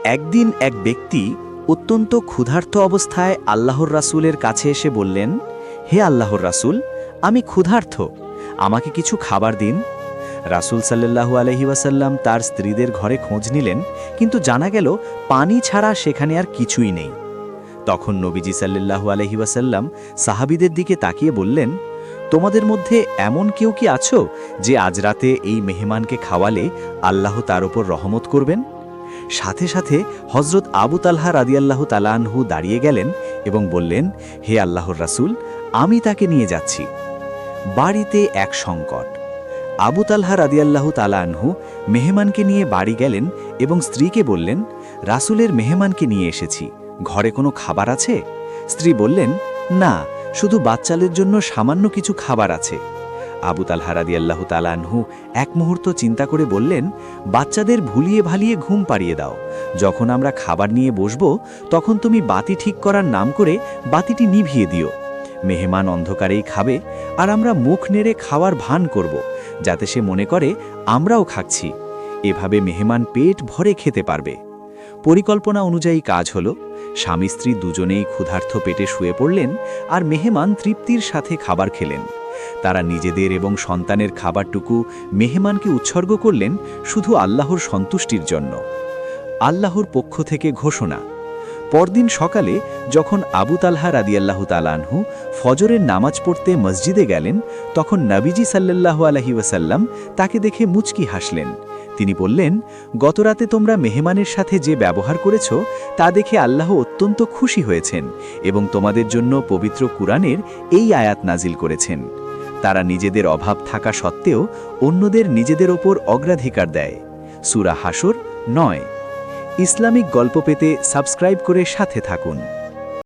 একদিন এক ব্যক্তি অত্যন্ত ক্ষুধার্ত অবস্থায় আল্লাহর রাসূলের কাছে এসে বললেন, হে আল্লাহর রাসূল, আমি ক্ষুধার্ত, আমাকে কিছু খাবার দিন। রাসূল সাল্লাল্লাহু আলাইহি ওয়াসাল্লাম তার স্ত্রীদের ঘরে খোঁজ নিলেন, কিন্তু জানা গেল পানি ছাড়া সেখানে আর কিছুই নেই। তখন নবীজি সাল্লাল্লাহু আলাইহি ওয়াসাল্লাম সাহাবীদের দিকে তাকিয়ে বললেন, তোমাদের মধ্যে এমন কেউ কি আছো যে আজ রাতে এই মেহমানকে খাওয়ালে আল্লাহ তার উপর রহমত করবেন? সাথে সাথে হযরত আবু তালহা রাদিয়াল্লাহু তাআলা আনহু দাঁড়িয়ে গেলেন এবং বললেন, হে আল্লাহর রাসূল, আমি তাকে নিয়ে যাচ্ছি। বাড়িতে এক সংকট। আবু তালহা রাদিয়াল্লাহু তাআলা আনহু মেহমানকে নিয়ে বাড়ি গেলেন এবং স্ত্রীকে বললেন, রাসূলের মেহমানকে নিয়ে এসেছি, ঘরে কোনো খাবার আছে? স্ত্রী বললেন, না, শুধু বাচ্চাদের জন্য সামান্য কিছু খাবার আছে। আবু তালহা রাদিয়াল্লাহু তাআলা আনহু এক মুহূর্ত চিন্তা করে বললেন, বাচ্চাদের ভুলিয়ে ভালিয়ে ঘুম পাড়িয়ে দাও, যখন আমরা খাবার নিয়ে বসব তখন তুমি বাতি ঠিক করার নাম করে বাতিটি নিভিয়ে দিও। মেহমান অন্ধকারেই খাবে আর আমরা মুখ নেড়ে খাওয়ার ভান করব, যাতে সে মনে করে আমরাও খাচ্ছি। এভাবে মেহমান পেট ভরে খেতে পারবে। পরিকল্পনা অনুযায়ী কাজ হলো, স্বামী স্ত্রী দুজনেই ক্ষুধার্ত পেটে শুয়ে পড়লেন আর মেহমান তৃপ্তির সাথে খাবার খেলেন। তারা নিজেদের এবং সন্তানের খাবারটুকু মেহমানকে উৎসর্গ করলেন শুধু আল্লাহর সন্তুষ্টির জন্য। আল্লাহর পক্ষ থেকে ঘোষণা। পরদিন সকালে যখন আবু তালহা রাদিয়াল্লাহু তাআলা আনহু ফজরের নামাজ পড়তে মসজিদে গেলেন, তখন নবীজি সাল্লাল্লাহু আলাইহি ওয়াসাল্লাম তাকে দেখে মুচকি হাসলেন। তিনি বললেন, গতরাতে তোমরা মেহমানের সাথে যে ব্যবহার করেছ তা দেখে আল্লাহ অত্যন্ত খুশি হয়েছেন এবং তোমাদের জন্য পবিত্র কুরআনের এই আয়াত নাজিল করেছেন। তারা নিজেদের অভাব থাকা সত্ত্বেও অন্যদের নিজেদের ওপর অগ্রাধিকার দেয়। সূরা হাশর 9। ইসলামিক গল্প পেতে সাবস্ক্রাইব করে সাথে থাকুন।